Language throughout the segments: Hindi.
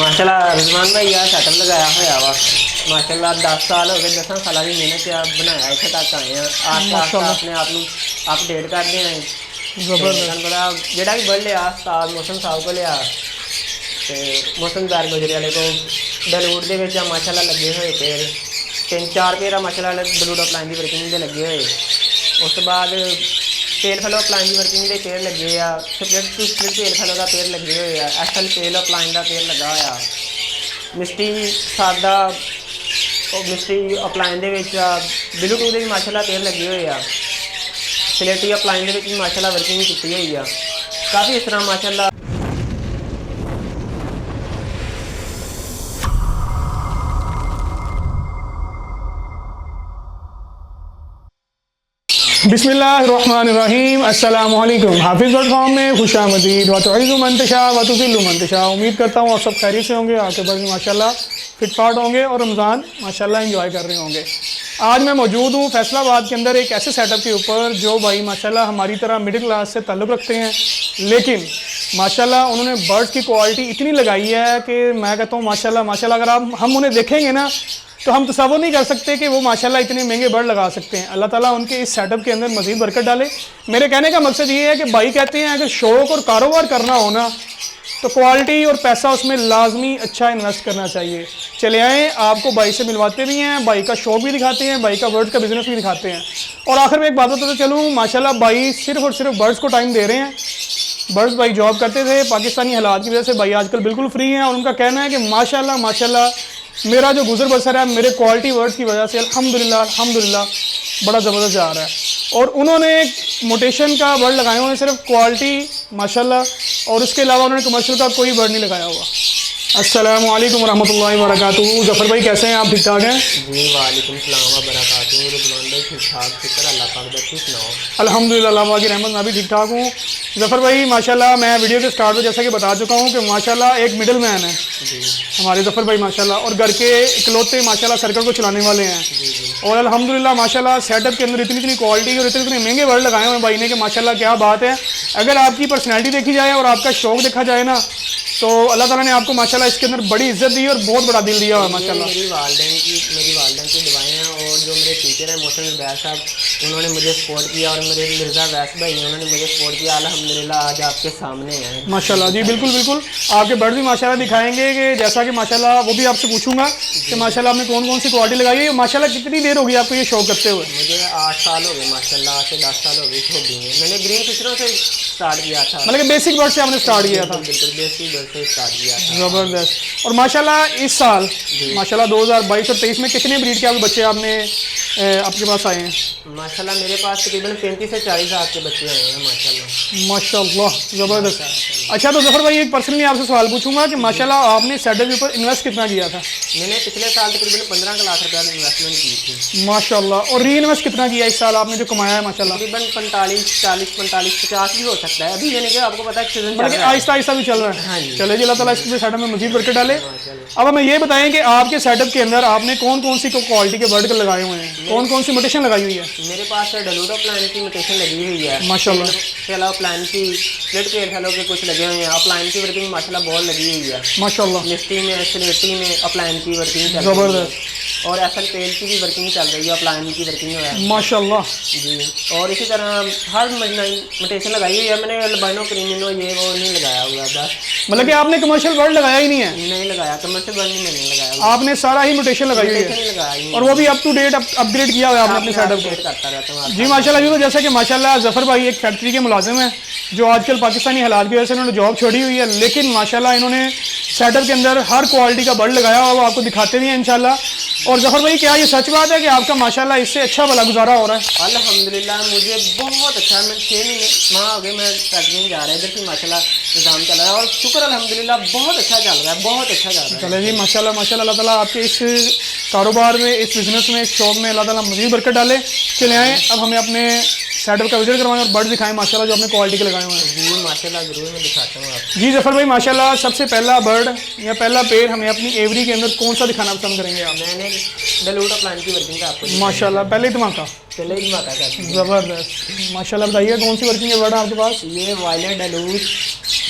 माशाल्लाह रिजवान भाई यार सेटअप लगाया होया वा माशाल्लाह 10 साल हो गए 10 साल की मेहनत से बनाया इत्थे तक आए हैं आस्ता आस्ता अपने आप को अपडेट करते हैं जबरदस्त। बड़ा जेड़ा भी बड़ लिया उस्ताद मौसम साहब को लिया ते मौसम दार गुजरे वाले को डलवुड दे विच माशाल्लाह लगे हुए पेड़ 3-4 पेड़ माशाल्लाह डलवुड अप्लाइन की वर्किंग दे लगे हुए उस तो बाद तेल फैलो अप्लाइन की वर्किंग के पेड़ लगे आ स्प्लिट टू स्प्लिट तेल फैलो का पेड़ लगे हुए आ एसएल तेल अप्लाइन का पेड़ लगा होया मिस्टी सादा मिस्टी अप्लाइन दे विच ब्लूटूथ के माशाल्लाह पेड़ लगे हुए आ स्लेटी अप्लाइन दे विच माशाल्लाह वर्किंग की हुई आ काफ़ी इस तरह माशाल्लाह बिस्मिल्लाहिर्रहमानिर्रहीम अस्सलामुअलैकुम हाफिज़.com में खुशामदीद व तुइज़्ज़ु मन तशा व तुज़िल्लु मन तशा। उम्मीद करता हूँ आप सब खैरियत से होंगे, आपके बर्द माशाल्लाह फिटफाट होंगे और रमज़ान माशाल्लाह एंजॉय कर रहे होंगे। आज मैं मौजूद हूँ फैसलाबाद के अंदर एक ऐसे सेटअप के ऊपर जो भाई माशाल्लाह हमारी तरह मिडिल क्लास से ताल्लुक़ रखते हैं, लेकिन माशाल्लाह उन्होंने बर्ड्स की क्वालिटी इतनी लगाई है कि मैं कहता हूँ माशाल्लाह माशाल्लाह अगर हम उन्हें देखेंगे ना तो हम तसव्वुर नहीं कर सकते कि वो माशाल्लाह इतने महंगे बर्ड लगा सकते हैं। अल्लाह ताला उनके इस सेटअप के अंदर मज़ीद बरकत डाले। मेरे कहने का मकसद ये है कि भाई कहते हैं अगर शौक़ और कारोबार करना हो ना तो क्वालिटी और पैसा उसमें लाजमी अच्छा इन्वेस्ट करना चाहिए। चले आएँ, आपको भाई से मिलवाते भी हैं, भाई का शौक़ भी दिखाते हैं, भाई का बर्ड्स का बिज़नेस भी दिखाते हैं। और आखिर में एक बात बताते चलूँ, माशाल्लाह भाई सिर्फ़ और सिर्फ बर्ड्स को टाइम दे रहे हैं। बर्ड्स भाई जॉब करते थे, पाकिस्तानी हालात की वजह से भाई आजकल बिल्कुल फ्री हैं और उनका कहना है कि माशाल्लाह माशाल्लाह मेरा जो गुजर बसर है मेरे क्वालिटी वर्ड्स की वजह से अल्हम्दुलिल्लाह बड़ा ज़बरदस्त जा रहा है। और उन्होंने मोटेशन का बर्ड लगाए हुए हैं, सिर्फ क्वालिटी माशाल्लाह, और उसके अलावा उन्होंने कमर्शियल का कोई बर्ड नहीं लगाया हुआ। अस्सलामु अलैकुम वरहमतुल्लाहि वबरकातुहू। ज़फ़र भाई कैसे हैं आप, ठीक ठाक हैं? जी वालेकुम सलाम व बरकातुहू। रिजवान भाई ठीक ठाक, शुक्र अल्लाह पाक दा, तुम सुनाओ? अल्हम्दुलिल्लाह अल्लाह पाक की रहमत, मैं भी ठीक ठाक हूँ। ज़फ़र भाई माशाल्लाह मैं वीडियो के स्टार्ट में जैसा कि बता चुका हूँ कि माशाल्लाह एक मिडिल मैन है हमारे ज़फ़र भाई माशाल्लाह, और घर के इकलौते माशाल्लाह सर्कल को चलाने वाले हैं। और अल्हम्दुलिल्लाह माशाल्लाह सेटअप के अंदर इतनी क्वालिटी और इतने महंगे बर्ड लगाए हुए हैं भाई ने कि माशाल्लाह क्या बात है। अगर आपकी पर्सनैलिटी देखी जाए और आपका शौक़ देखा जाए ना तो अल्लाह ताला ने आपको माशाल्लाह इसके अंदर बड़ी इज्जत दी और बहुत बड़ा दिल दिया हुआ है माशाल्लाह। मेरी वालदेन की दुआएं हैं और जो मेरे टीचर हैं मोहसिन ज़ुबैर साहब, उन्होंने मुझे सपोर्ट किया, और मेरे मिर्ज़ा वैस भाई उन्होंने मुझे सपोर्ट किया। अल्हम्दुलिल्लाह आज आपके सामने हैं माशाल्लाह। जी बिल्कुल बिल्कुल, आपके बर्ड भी माशाल्लाह दिखाएंगे कि जैसा कि माशाल्लाह वो भी आपसे पूछूंगा कि माशाल्लाह आपने कौन कौन सी क्वालिटी लगाई है। माशाल्लाह कितनी देर होगी आपको ये शौक करते हुए? मुझे 8 साल हो गए माशाल्लाह, 8 से 10 साल हो गए हॉबी में। मैंने ग्रीन फिशरों से स्टार्ट किया था, मतलब कि बेसिक बर्ड से आपने स्टार्ट किया था? बिल्कुल बेसिक बर्ड से स्टार्ट किया था। ज़बरदस्त। और माशाल्लाह इस साल माशाल्लाह 2022 और 23 में कितने ब्रीड के आपके बच्चे आपके पास आए हैं? माशाल्लाह मेरे पास तकरीबन 35 से 40 हज़ार के बच्चे आए हैं माशाल्लाह। माशाल्लाह ज़बरदस्त। अच्छा तो ज़फ़र भाई एक पर्सनली आपसे सवाल पूछूंगा कि माशाल्लाह आपने सेटअप के ऊपर इन्वेस्ट कितना किया था? मैंने पिछले साल तकरीबन 15 लाख रुपया इन्वेस्टमेंट की थी माशाल्लाह। और री इन्वेस्ट कितना किया इस साल आपने जो कमाया है माशाल्लाह? तकरीबन 45-50 भी हो सकता है अभी, यानी कि आपको पता है सीजन मतलब कि आहिस्ता आहिस्ता भी चल रहा है। हाँ जी। चले जी, अल्लाह ताला इसके सेटअप में मजीद बरकत डाले। अब हमें ये बताएं कि आपके सेटअप के अंदर आपने कौन कौन सी क्वालिटी के बर्ड लगाए हुए हैं, कौन कौन सी मोटेशन लगाई हुई है? मेरे पास डलूडो प्लान की म्यूटेशन लगी हुई है माशाल्लाह। इसके अलावा प्लान की स्प्लिट पेयर फैलो के कुछ लगे हुए हैं। अपलाइन की वर्किंग माशाल्लाह बहुत लगी हुई है माशाल्लाह। मिस्टी में स्लेटी में अपलाइन की वर्किंग चल रही ज़बरदस्त। है, और एसएल पेल की भी वर्किंग चल रही है, अपलाइन की वर्किंग है माशाल्लाह जी। और इसी तरह हर म्यूटेशन लगाई हुई है मैंने, अल्बाइनो क्रीमिनो ये वो नहीं लगाया हुआ बस। मतलब कि आपने कमर्शियल बर्ड लगाया ही नहीं है? नहीं लगाया, कमर्शियल बर्ड नहीं मैंने लगाया, आपने सारा ही म्यूटेशन लगाई हुई म्यूटेशन है, नहीं लगाया, और वो भी अप टू डेट अपग्रेड किया हुआ है आपने अपने सेटअप को? करता रहता हूँ। जी माशाल्लाह। तो जैसा कि माशाल्लाह ज़फ़र भाई एक फैक्ट्री के मुलाजिम हैं जो आजकल पाकिस्तानी हालात की वजह से उन्होंने जॉब छोड़ी हुई है, लेकिन माशाल्लाह इन्होंने सेटअप के अंदर हर क्वालिटी का बर्ड लगाया हुआ, वो आपको दिखाते भी हैं इंशाल्लाह। और ज़फ़र भाई क्या ये सच बात है कि आपका माशाल्लाह इससे अच्छा भला गुजारा हो रहा है? अल्हम्दुलिल्लाह मुझे बहुत अच्छा, मैं 6 महीने माह हो गए मैं फैक्ट्री में जा रहा है, इधर की माशाल्लाह निज़ाम चल रहा है और शुक्र अल्हम्दुलिल्लाह बहुत अच्छा चल रहा है, बहुत अच्छा चल रहा है। चले जी माशाल्लाह माशाल्लाह। अल्लाह ताला आपके इस कारोबार में, इस बिज़नेस में, इस शौक़ में अल्लाह ताला मज़ीद बरकत डाले। चले आएँ, अब हमें अपने सेटअप का विजिट करवाएं और बर्ड दिखाएं माशाल्लाह जो आपने क्वालिटी के लगाए हुए हैं। जी माशाल्लाह ज़रूर मैं दिखाता हूँ आपको। जी ज़फ़र भाई माशाल्लाह सबसे पहला बर्ड या पहला पेड़ हमें अपनी एवरी के अंदर कौन सा दिखाना पसंद करेंगे आप? मैंने डलूडो प्लान की वर्किंग का आपको माशाल्लाह पहले ही धमाका, पहले ही धमाका कर दिया। ज़बरदस्त माशाल्लाह। बताइए कौन सी वर्किंग है बर्ड आपके पास? ये वायलेट डलूज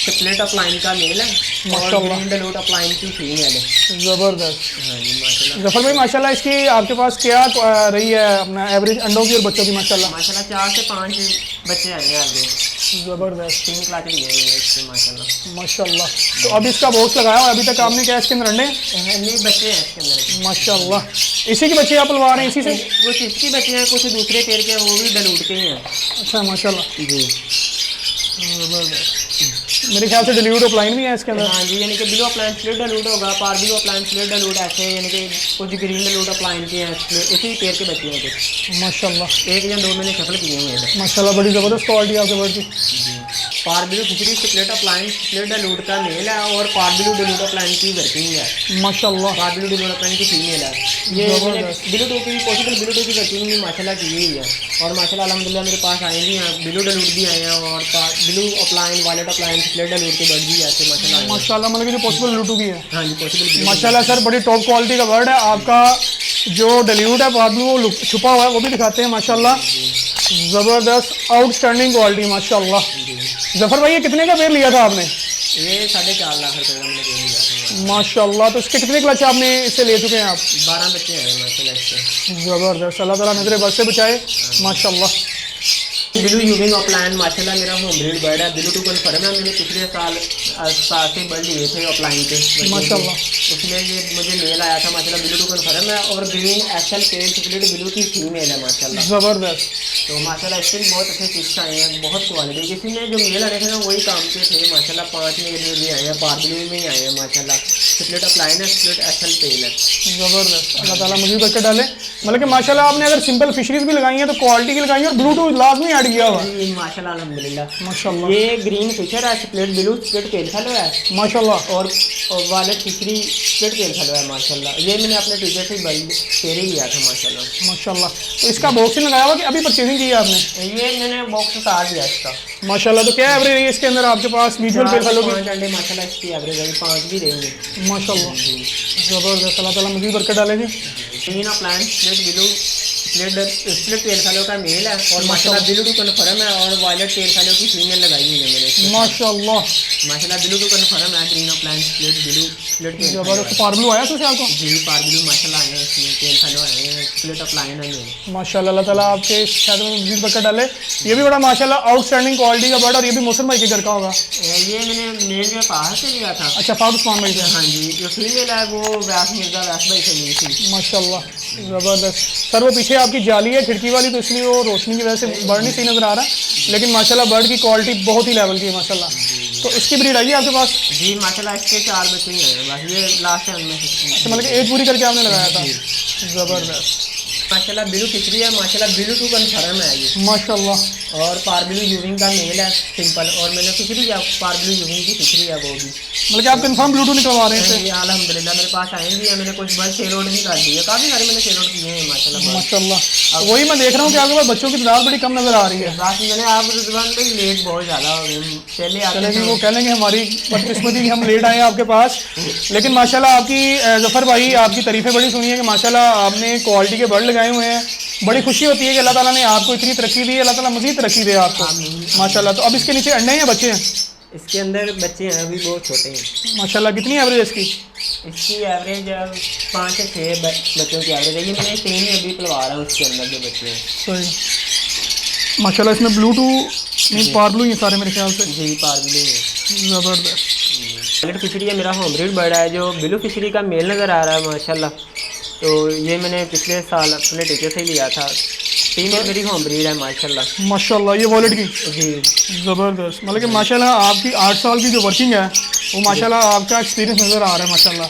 स्प्लिट अपलाइन का मेल है और माशाल्लाह। ग्रीन डलूट अपलाइन की फीमेल है। ज़बरदस्त। हाँ जी माशाल्लाह। जफर भाई माशाल्लाह इसकी आपके पास क्या रही है अपना एवरेज अंडों की और बच्चों की माशाल्लाह? माशाल्लाह 4 से 5 बच्चे आए हैं आगे, ज़बरदस्त 3 क्लास लिए हुए हैं इसके माशाल्लाह। माशाल्लाह। तो अब इसका बॉक्स लगाया हुआ है, अभी तक आपने क्या इसके अंदर अंडे? नहीं बच्चे हैं इसके अंदर। माशाल्लाह। इसी के बच्चे आप पलवा रहे हैं इसी से? कुछ इसकी बच्चे हैं, कुछ दूसरे पेड़ के, वो भी डलूट के ही हैं। अच्छा माशाल्लाह। जी ज़बरदस्त। मेरे ख्याल से डिलीवर्ड अपलाइन भी है इसके अंदर। हाँ जी, यानी कि ब्लू अपलाइन स्प्लिट डलूट होगा, पार ब्लू अपलाइन स्प्लिट डलूट ऐसे, यानी कि कुछ ग्रीन डलूट अपलाइन के हैं, इसी पेड़ के बच्चे हैं कुछ। माशाल्लाह 1 या 2 मैंने शफल किए हुए हैं। माशाल्लाह, बड़ी ज़बरदस्त क्वालिटी आपके बर्ड की। पार ब्लू खिचड़ी स्प्लिट अपलाइन स्प्लिट डलूट का मेल है और पार ब्लू डलूट अपलाइन की वर्किंग है। माशाल्लाह पार ब्लू डलूट अपलाइन की फीमेल है। ये मैंने ब्लू टू की पॉसिबल ब्लू टू की वर्किंग भी माशाल्लाह की हुई है और माशाल्लाह अल्हम्दुलिल्लाह मेरे पास आए भी हैं, ब्लू डलूट भी आए हैं और blue opaline violet opaline split dilute के बर्ड भी ऐसे माशाल्लाह आए हैं। माशाल्लाह, मतलब कि जो पॉसिबल लूटू की है। हाँ जी पॉसिबल। माशाल्लाह सर, बड़ी टॉप क्वालिटी का बर्ड है आपका। जो डिल्यूट है बाद में वो छुपा हुआ है, वो भी दिखाते हैं माशाल्लाह। ज़बरदस्त आउटस्टैंडिंग क्वालिटी माशाल्लाह। जफर भाई ये कितने का पेड़ लिया था आपने? ये 4.5 लाख रुपए का मैंने दे दिया था। माशाल्लाह। तो इसके कितने क्लच आपने इससे ले चुके हैं आप? 12 बच्चे हैं माशाल्लाह इससे। ज़बरदस्त, अल्लाह ताला नजर बद से बचाए माशाल्लाह। ब्लू यूविंग अपलाइन माशाल्लाह मेरा होम ब्रीड बर्ड है, ब्लू टू कन्फर्म है। मैंने पिछले साल से बर्ड लिए थे अपलाइन के माशाल्लाह। उसमें ये मुझे मेल आया था माशाल्लाह, ब्लू टू कन्फर्म है और ग्रीन एक्सल पेल स्प्लिट ब्लू की फीमेल है माशाल्लाह। ज़बरदस्त। तो माशाल्लाह इसके भी बहुत अच्छे चिप्स आए हैं, बहुत क्वालिटी। किसी में जो मेल आए थे ना वही काम के थे माशाल्लाह। 5 मेल भी आए हैं, पार ब्लू में ही आए हैं माशाल्लाह। स्प्लिट अपलाइन है, स्प्लिट एक्सल पेल है। ज़बरदस्त, अल्लाह ताला मुझे करके डाले। मतलब कि माशाल्लाह आपने अगर सिंपल फिशरीज भी लगाई हैं तो क्वालिटी की लगाई है और ब्लूटूथ लाजमी ऐड किया हुआ है। जी माशाल्लाह अल्हम्दुलिल्लाह। माशाल्लाह ये ग्रीन फिशर है, split blue split pale fellow है माशाल्लाह। और वायलेट खिचड़ी स्प्लिट पेल फेलो है माशाल्लाह। ये मैंने अपने टीचर से शेयर ही लिया था माशाल्लाह। माशाल्लाह। तो इसका बॉक्सिंग लगाया हुआ कि अभी परचेजिंग की है आपने? ये मैंने बॉक्स उतार दिया इसका। माशाल्लाह। तो क्या एवरेज रही है इसके अंदर आपके पास म्यूचुअल पेल फेलो की? 5 अंडे माशाल्लाह इसकी एवरेज है, 5 भी रहेंगे। माशाल्लाह ज़बरदस्त, अल्लाह ताला मुझे बरकत डाले जी। Green opaline split blue split pale fallow का मेल है और माशाल्लाह ब्लू टू कन्फर्म है और वायलेट पेल फेलो की फीमेल लगाई हुई है मैंने इसके। माशाल्लाह माशाल्लाह ब्लू टू कन्फर्म है, green opaline split blue split pale fallow ज़बरदस्त। पार ब्लू आया सोचे आपको? जी पार ब्लू माशाल्लाह आए हैं, इसमें पेल फेलो आए हैं, स्प्लिट अपलाइन है ये। माशाल्लाह, अल्लाह ताला आपके शायद में मज़ीद बरकत डाले। ये भी बड़ा माशाल्लाह आउटस्टैंडिंग क्वालिटी का बर्ड और ये भी मौसम भाई के घर का होगा। ये मैंने मेल के बाहर से लिया था। अच्छा, फारूक उस्मान भाई से। हाँ जी, जो फीमेल है वो व्यास मिर्जा व्यास भाई से मिली थी। माशाल्लाह ज़बरदस्त। सर वो पीछे आपकी जाली है खिड़की वाली, तो इसलिए वो रोशनी की वजह से बर्ड नहीं सही नज़र आ रहा, लेकिन माशाल्लाह बर्ड की क्वालिटी बहुत ही लेवल की है माशाल्लाह। तो इसकी ब्रीड आई है आपके पास? जी माशाल्लाह इसके 4 बच्चे ही हैं बस, ये लास्ट है उनमें से। अच्छा, मतलब कि एज पूरी करके आपने लगाया था। ज़बरदस्त माशाल्लाह ब्लू खिचड़ी है, माशाल्लाह ब्लू टू कन्फर्म है ये माशाल्लाह। और पार ब्लू यूविंग का मेल है सिंपल, और मैंने खिचड़ी है पार ब्लू यूविंग की खिचड़ी है वो भी। मतलब कि आप कंफर्म ब्लूटूथ निकलवा रहे हैं? ये अल्हम्दुलिल्लाह मेरे पास आए भी है, मैंने कुछ बर्ड सेल आउट भी कर दिए, काफ़ी सारे मैंने सेल आउट किए हैं माशाल्लाह। माशाल्लाह। तो वही मैं देख रहा हूँ कि आपके पास बच्चों की तादाद बड़ी कम नज़र आ रही है। बात मैंने आप रिजवान भाई लेट बहुत ज़्यादा हो गए, पहले आते चलेगी, थे। वो कह लेंगे हमारी बदकिस्मती कि हम लेट आए हैं आपके पास। लेकिन माशाल्लाह आपकी जफ़र भाई आपकी तारीफ़ें बड़ी सुनी है कि माशाल्लाह आपने क्वालिटी के बर्ड लगाए हुए हैं। बड़ी खुशी होती है कि अल्लाह ताला ने आपको इतनी तरक्की दी है, अल्लाह ताला मज़ीद तरक्की दे आपको माशाल्लाह। तो अब इसके नीचे अंडे हैं या बच्चे हैं? इसके अंदर बच्चे हैं, अभी बहुत छोटे हैं। माशाल्लाह। कितनी एवरेज है इसकी? इसकी एवरेज 5 से 6 बच्चों की एवरेज है। ये मैंने 3 ही अभी पलवा रहा हूँ उसके अंदर जो बच्चे हैं। सही माशाल्लाह। इसमें ब्लू नहीं पार ब्लू ही सारे मेरे ख्याल से। जी पार ब्लू है। ज़बरदस्त। वायलेट फिशरी है मेरा होम ब्रीड बर्ड है, जो ब्लू फिशरी का मेल नज़र आ रहा है माशाल्लाह। तो ये मैंने पिछले साल अपने टीचर से लिया था। फीमेल मेरी होम ब्रीड है माशाल्लाह। माशाल्लाह। ये वॉलेट की जी ज़बरदस्त। मतलब कि माशाल्लाह आपकी 8 साल की जो वर्किंग है वो माशाल्लाह आपका एक्सपीरियंस नज़र आ रहा है माशाल्लाह।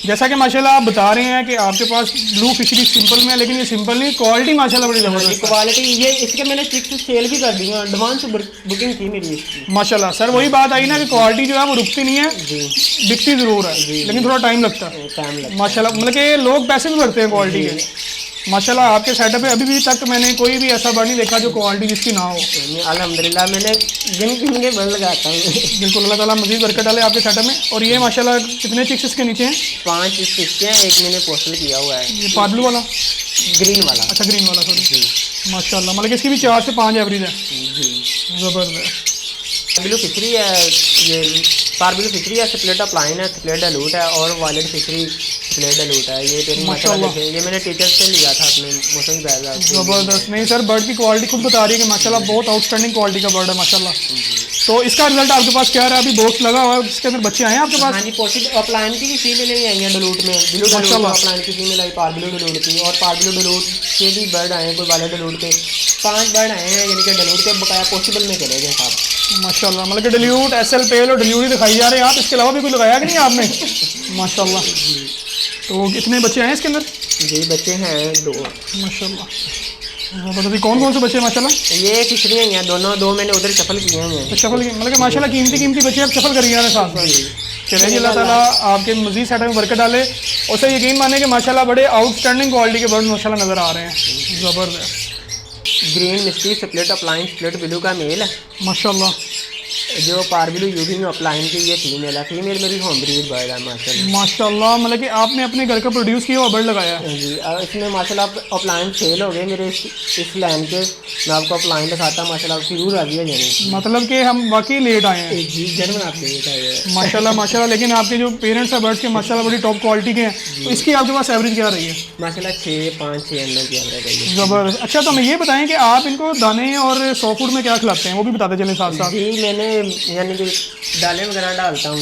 जैसा कि माशाल्लाह आप बता रहे हैं कि आपके पास ब्लू फिशरी सिंपल में है, लेकिन ये सिंपल नहीं, क्वालिटी माशाल्लाह बड़ी ज़बरदस्त है। क्वालिटी ये इसके मैंने चिक्स सेल भी कर दी है, एडवांस बुकिंग थी मेरी इसकी। माशाल्लाह। सर वही बात आई ना कि क्वालिटी जो है वो रुकती नहीं है, जी बिकती ज़रूर है लेकिन थोड़ा टाइम लगता है टाइम लगता माशाल्लाह। मतलब कि लोग पैसे भी भरते हैं क्वालिटी के। माशाल्लाह आपके सेटअप पे अभी भी तक मैंने कोई भी ऐसा बर्ड नहीं देखा जो क्वालिटी जिसकी ना हो। है। अल्हम्दुलिल्लाह मैंने गिन के बर्ड लगाता हूँ। बिल्कुल, अल्लाह ताला मज़ीद बरकत डाले आपके सेटअप में। और ये माशाल्लाह कितने चिक्स इसके नीचे हैं? 5 इसके हैं, एक मैंने पोस्टल किया हुआ है ये पार्बलू वाला? ग्रीन वाला। अच्छा, ग्रीन वाला, सॉरी। माशाल्लाह। मतलब कि इसकी भी 4 से 5 एवरेज है। जी ज़बरदस्त। ब्लू फिशरी है, ये पार्बलू फिशरी है, स्प्लिट ऑफ लाइन है, स्प्लिट डालूट है और वायलेट फिशरी स्प्लिट डालूट है। ये पेयरिंग माशाल्लाह देखें, ये मैंने टीचर से लिया था अपने मौसम बैग। ज़बरदस्त। नहीं सर, बर्ड की क्वालिटी खुद बता रही है कि माशाल्लाह बहुत आउटस्टैंडिंग क्वालिटी का बर्ड है माशाल्लाह। तो इसका रिजल्ट आपके पास क्या रहा है? अभी बॉक्स लगा हुआ है, इसके अंदर बच्चे आए हैं आपके पास? हाँ जी, पॉसिबल अपलाइन की भी फीमेल ही आई हैं डलूट में, ब्लू डलूट अपलाइन की फीमेल आई, पार्बलू डलूट की, और पार्बलू डलूट के भी बर्ड आए हैं, कोई वाले डलूट के 5 बर्ड आए हैं, यानी कि डलूट के बकाया पॉसिबल में चले गए साहब माशाल्लाह। मतलब कि डिल्यूट, एसएल पेल और डिल्यूट ही दिखाई जा रहे हैं आप, इसके अलावा भी कोई लगाया कि नहीं आपने? माशाल्लाह। तो कितने बच्चे हैं इसके अंदर? जी बच्चे हैं 2 माशाल्लाह। ज़बरदस्त। कौन कौन से बच्चे हैं माशाल्लाह? ये फिशरी हैं दोनों, 2 मैंने उधर शफल किए हैं। तो शफल मतलब कि माशाल्लाह कीमती बच्चे आप शफल करिए ना साथ साथ। चलिए अल्लाह ताला आपके मज़ीद सेटअप में बरकत डाले, और सर यकीन माने कि माशाल्लाह बड़े आउटस्टैंडिंग क्वालिटी के बर्ड माशाल्लाह नज़र आ रहे हैं। ज़बरदस्त। Green mystery split upline split blue का मेल है माशाल्लाह। जो पार्बलू यूवी में अपलाइन की ये फीमेल है, फीमेल मेरी होम ब्रीड बर्ड है माशाल्लाह। माशाल्लाह। मतलब कि आपने अपने घर का प्रोड्यूस किया हुआ बर्ड लगाया है जी, इसमें माशाल्लाह अपलाइन सेल हो गए मेरे इस लाइन के। मैं आपको अपलाइन दिखाता हूँ, माशाल्लाह आपकी रूह राजी हो जाएगी। मतलब कि हम वाकई लेट आए हैं जी, जन्म आप लेट आए हैं माशाल्लाह माशाल्लाह। लेकिन आपके जो पेरेंट्स हैं बर्ड्स के माशाल्लाह बड़ी टॉप क्वालिटी के हैं, तो इसकी आपके पास एवरेज क्या रही है? माशाल्लाह 6, 5, 6 अंडों की एवरेज है। ज़बरदस्त। अच्छा, तो हमें ये बताएं कि आप इनको दाने और सॉफ्ट फूड में क्या खिलाते हैं, वो भी बताते चलें साथ साथ। जी, मैंने यानी कि दालें वगैरह डालता हूँ,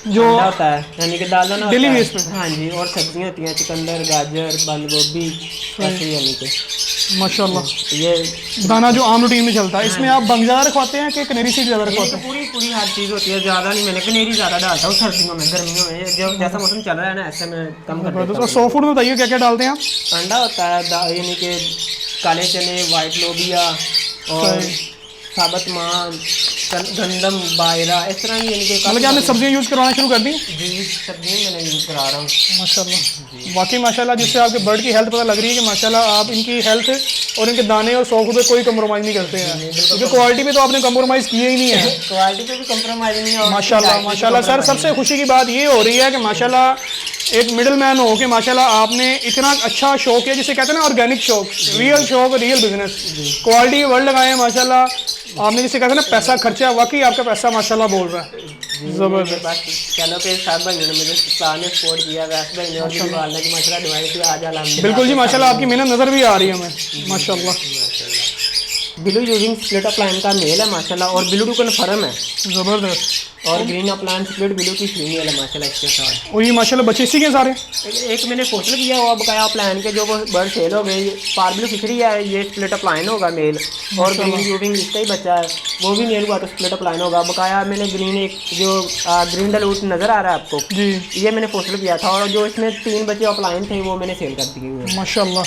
जो अंडा होता है यानी कि दाल ना डेली होता है। बेस पे। हाँ जी, और सब्जियाँ होती हैं, चुकंदर, गाजर, बंद गोभी, ऐसे यानी कि माशाल्लाह। ये दाना जो आम रूटीन में चलता है, इसमें आप बंग ज़्यादा रखवाते हैं कि कनेरी सीड ज़्यादा रखवाते हैं? पूरी हर चीज़ होती है, ज़्यादा नहीं, मैंने कनेरी ज़्यादा डालता हूँ सर्दियों में, गर्मियों में जब जैसा मौसम चल रहा है ना ऐसे में कम कर देता और सॉफ्ट फूड में बताइए क्या क्या डालते हैं आप? हूँ। अंडा होता है, यानी कि काले चने, वाइट लोबिया और साबत मां, गंदम, बायरा, इस तरह यानी कि मतलब कि आपने सब्जियाँ यूज़ करवाना शुरू कर दी? जी, सब्जियाँ मैंने यूज़ करा रहा हूँ माशाल्लाह। वाकई माशाल्लाह, जिससे आपके बर्ड की हेल्थ पता लग रही है कि माशाल्लाह आप इनकी हेल्थ और इनके दाने और सॉफ्ट पे कोई कंप्रोमाइज़ नहीं करते हैं, क्योंकि क्वालिटी में तो आपने कंप्रोमाइज़ किया ही नहीं है। क्वालिटी पे भी कंप्रोमाइज़ नहीं है। माशाल्लाह माशाल्लाह। सर सबसे खुशी की बात ये हो रही है कि माशाल्लाह एक मिडिल मैन हो के माशाल्लाह आपने इतना अच्छा शौक है, जिसे कहते हैं ना ऑर्गेनिक शौक, रियल शौक, रियल बिजनेस, क्वालिटी वर्ड लगाए हैं माशाल्लाह आपने, जिसे कहते हैं ना पैसा खर्चा, वाकई आपका पैसा माशाल्लाह बोल रहा है। ज़बरदस्त। बस चलो के साथ भाइयों ने मुझे साथ सपोर्ट किया, वैसे भाई ने और भी वालना की माशाल्लाह दुआएं थी, आज अल्हम्दुलिल्लाह। बिल्कुल जी माशाल्लाह, आपकी मेहनत नज़र भी आ रही है हमें माशाल्लाह। ब्लू यूजिंग स्प्लिट अपलाइन का मेल है माशाल्लाह, और ब्लू टू कन्फर्म है। ज़बरदस्त। और ग्रीन अपलाइन स्प्लिट ब्लू की फीमेल है माशाल्लाह इसके साथ। और ये माशाल्लाह बच्चे इसी के सारे? एक मैंने फोटो किया हुआ बकाया अपलाइन के, जो वो बर्ड सेल हो गए। पार्बलू फिशरी है, ये स्प्लिट अपलाइन होगा मेल, और ग्रीन यूजिंग इसका ही बच्चा है, वो भी मेल हुआ तो स्प्लिट अपलाइन होगा बकाया। मैंने ग्रीन एक जो ग्रीन डलूट नज़र आ रहा है आपको जी, ये मैंने फोटो किया था, और जो इसमें 3 बच्चे अपलाइन थे वो मैंने सेल कर दिए हुए माशाल्लाह।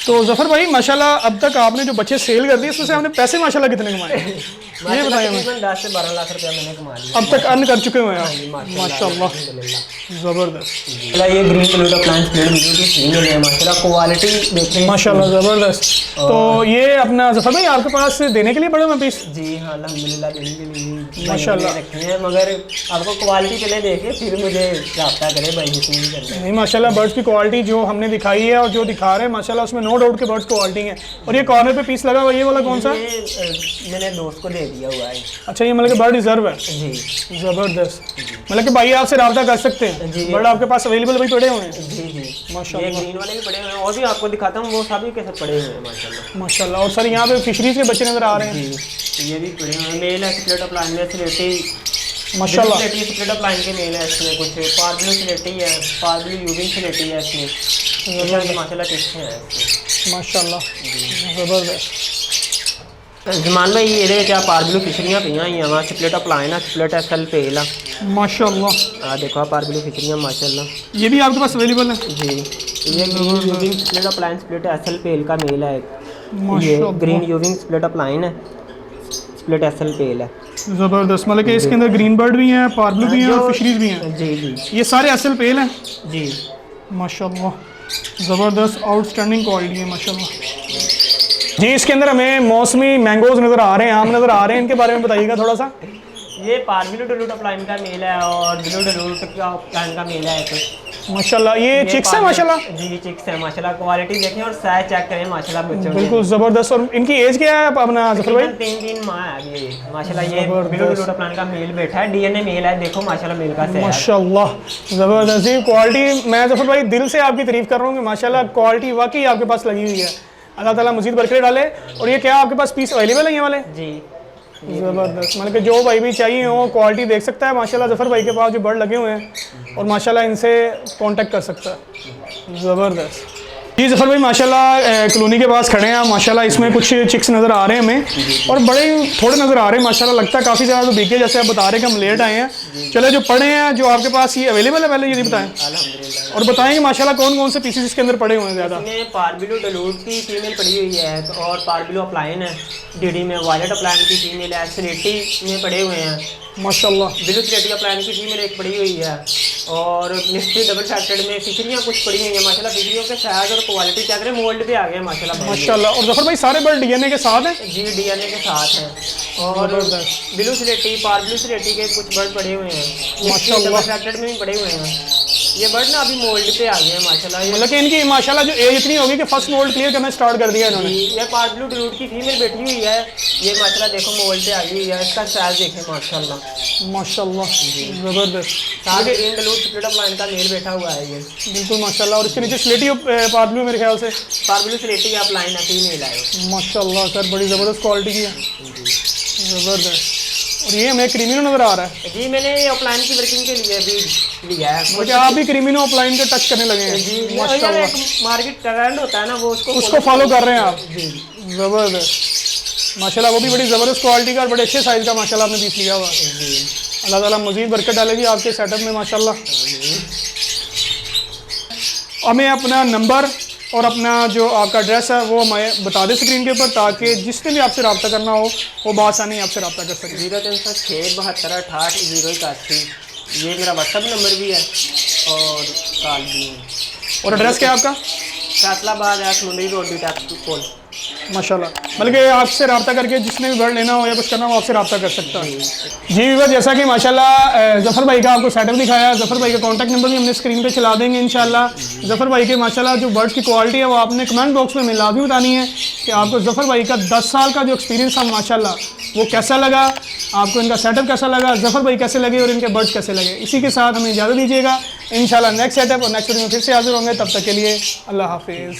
तो जफ़र भाई माशाल्लाह, अब तक आपने जो बच्चे सेल कर दिए उसमें से आपने पैसे माशाल्लाह कितने कमाए, ये बताइए हमें। 10 से 12 लाख रुपया मैंने कमा लिया अब तक अर्न कर चुके हुए हैं आप माशाल्लाह। ज़बरदस्त ये ग्रीन कलर का प्लांट स्प्लिट ब्लू की फीमेल है माशाल्लाह, क्वालिटी देखिए माशाल्लाह ज़बरदस्त। तो ये अपना जफ़र भाई आपके पास देने के लिए बड़े मैं पीस? जी हाँ, अल्हम्दुलिल्लाह देने के लिए माशाल्लाह रखे हैं, मगर आपको क्वालिटी पहले देखे फिर मुझे रब्ता करे भाई, जिसमें भी करना है। नहीं माशाल्लाह, बर्ड्स की क्वालिटी जो हमने दिखाई है और जो दिखा रहे हैं माशाल्लाह, उसमें नो डाउट के बर्ड्स क्वालिटी है। और ये कॉर्नर पे पीस लगा हुआ ये वाला कौन सा? ये मैंने दोस्त को दे दिया हुआ है। अच्छा, ये मतलब कि बर्ड रिजर्व है। जी ज़बरदस्त। मतलब कि भाई आपसे रब्ता कर सकते हैं, जी। बर्ड आपके पास अवेलेबल भी पड़े हुए हैं जी जी माशाल्लाह। ये ग्रीन वाले भी पड़े हुए हैं, और भी आपको दिखाता हूँ, वो सभी के साथ पड़े हुए हैं माशाल्लाह माशाल्लाह। और सर यहाँ पे फिशरीज के बच्चे नज़र आ रहे हैं जी, ये भी पड़े हुए हैं। मेल है स्प्लिट ऑफ लाइन में स्लेटी माशाल्लाह। स्प्लिट ऑफ लाइन के मेल है, इसमें कुछ पार्बलू स्लेटी है, पार्बलू यूविंग स्लेटी है इसमें माशाल्लाह टेस्ट है इसमें। माशाल्लाह ज़बरदस्त। जमान भाई ये क्या पार्बलू फिशरियाँ पी हुई हैं, स्प्लिट ऑफ लाइन है, स्प्लिट एसल पेल है माशाल्लाह। देखो पार्बलू फिशरियाँ माशाल्लाह, ये भी आपके पास अवेलेबल है? जी ये ग्रीन यूविंग स्प्लिट ऑफ लाइन स्प्लिट एसल पेल का मेल है, ये माशाल्लाह ग्रीन यूविंग स्प्लिट ऑफ लाइन है, स्प्लिट एसल पेल है। ज़बरदस्त। मतलब कि इसके अंदर ग्रीन बर्ड भी हैं, पार्बलू भी हैं और फिशरीज भी हैं। जी जी ये सारे असल पेल हैं जी माशाल्लाह। ज़बरदस्त आउटस्टैंडिंग क्वालिटी है माशाल्लाह जी। इसके अंदर हमें मौसमी मैंगोज नज़र आ रहे हैं, आम नज़र आ रहे हैं, इनके बारे में बताइएगा थोड़ा सा। ये पारबिलो डलूट अपलाइन का मेल है और ब्लू डलूट का अपलाइन का मेल है एक। माशाल्लाह ये चिक्स है माशाल्लाह। जी चिक्स है माशाल्लाह, क्वालिटी देखें और साइज चेक करें माशाल्लाह बच्चों की। बिल्कुल ज़बरदस्त। और इनकी एज क्या है अपना जफर भाई? 3 माह है अभी माशाल्लाह। ये ब्लू डलूट अपलाइन का मेल बैठा है, डीएनए मेल है, देखो माशाल्लाह मेल का सेट। माशाल्लाह ज़बरदस्त जी क्वालिटी। मैं जफर भाई दिल से आपकी तारीफ़ कर रहा हूँ कि माशाल्लाह क्वालिटी वाकई आपके पास लगी हुई है। अल्लाह ताला मज़ीद बरकत डाले। और ये क्या आपके पास पीस अवेलेबल है ये वाले? जी ज़बरदस्त। मतलब कि जो भाई भी चाहिए हो क्वालिटी देख सकता है माशाल्लाह जफ़र भाई के पास जो बर्ड लगे हुए हैं, और माशाल्लाह इनसे कांटेक्ट कर सकता है। ज़बरदस्त जी जफ़र भाई माशाल्लाह कॉलोनी के पास खड़े हैं माशाल्लाह। इसमें कुछ चिक्स नज़र आ रहे हैं हमें और बड़े थोड़े नज़र आ रहे हैं माशाल्लाह। लगता है काफ़ी ज़्यादा तो बिके, जैसे आप बता रहे हैं कि हम लेट आए हैं। चले जो पड़े हैं जो आपके पास ये अवेलेबल है पहले ये बताएं अल्हम्दुलिल्लाह। और बताएं कि माशाल्लाह कौन कौन से पीसेस इसके अंदर पड़े हुए हैं ज़्यादा? इसमें पारबिलो डलूट की फीमेल पड़ी हुई है और पारबिलो अपलाइन है, डीडी में वायलेट अपलाइन की फीमेल है, स्लेटी में पड़े हुए हैं माशाल्लाह। ब्लू स्लेटी अपलाइन की फीमेल एक पड़ी हुई है और मिस्ट्री डबल फैक्टेड में फिक्रियाँ कुछ पड़ी हुई हैं माशाल्लाह। फिक्रियों के साइज और क्वालिटी चेक करें, मोल्ड पे आ गए माशाल्लाह माशाल्लाह। और जफ़र भाई सारे बर्ड डीएनए के साथ हैं? जी डीएनए के साथ हैं। और ब्लू स्लेटी पारब्लू स्लेटी के कुछ बर्ड पड़े हुए हैं माशाल्लाह। डबल फैक्टेड में भी पड़े हुए हैं। ये बर्ड ना अभी मोल्ड पे आ गए हैं माशाल्लाह। मतलब कि इनकी माशाल्लाह जो एज इतनी होगी कि फर्स्ट मोल्ड क्लियर करना स्टार्ट कर दिया इन्होंने। ये पारब्लू डलूट की फीमेल बैठी हुई है, ये माशाल्लाह देखो मोल्ड पे आ गई है, इसका साइज देखें माशाल्लाह माशाल्लाह ज़बरदस्त। साथ ग्रीन डलूट स्प्लिट अप लाइन का मेल बैठा हुआ है ये बिल्कुल माशाल्लाह। और इसके नीचे स्लेटी पार्बलू मेरे ख्याल से पारब्लू स्लेटी अप लाइन है, फीमेल है माशाल्लाह सर, बड़ी ज़बरदस्त क्वालिटी की है, ज़बरदस्त। और ये हमें क्रीमिनो नज़र आ रहा है जी। मैंने ये अपलाइन की वर्किंग के लिए भी लिया है। मुझे आप भी क्रीमिनो अपलाइन के टच करने लगे हैं जी माशाल्लाह। एक मार्केट ट्रेंड होता है ना, वो उसको फॉलो कर रहे हैं आप। जी ज़बरदस्त माशाल्लाह। वो भी बड़ी ज़बरदस्त क्वालिटी का और बड़े अच्छे साइज़ का माशाल्लाह आपने पीस लिया हुआ। अल्लाह ताला मज़ीद बरकत डालेगी आपके सेटअप में माशाल्लाह। हमें अपना नंबर और अपना जो आपका एड्रेस है वो हमें बता दें स्क्रीन के ऊपर, ताकि जिसने भी आपसे रब्ता करना हो वो बासानी आपसे रब्ता कर सके। 0306 ये मेरा व्हाट्सअप नंबर भी है और कॉल भी है। और एड्रेस क्या है आपका? फैसलाबाद है, समुंदरी रोड पोल माशाल्लाह। मतलब कि आपसे रब्ता करके जिसने भी बर्ड लेना हो या कुछ करना हो आपसे रब्ता कर सकता है। जी व्यूअर, जैसा कि माशाल्लाह जफ़र भाई का आपको सेटअप दिखाया, जफ़र भाई का कॉन्टैक्ट नंबर भी हमने स्क्रीन पे चला देंगे इंशाल्लाह। जफ़र भाई के माशाल्लाह जो बर्ड्स की क्वालिटी है वो आपने कमेंट बॉक्स में लाजमी बतानी है कि आपको जफ़र भाई का 10 साल का जो एक्सपीरियंस था माशाल्लाह वो कैसा लगा, आपको इनका सेटअप कैसा लगा, जफ़र भाई कैसे लगे और इनके बर्ड्स कैसे लगे। इसी के साथ हमें इजाज़त दीजिएगा। इंशाल्लाह नेक्स्ट सेटअप और नेक्स्ट वीडियो में फिर से हाजिर होंगे। तब तक के लिए अल्लाह हाफिज़।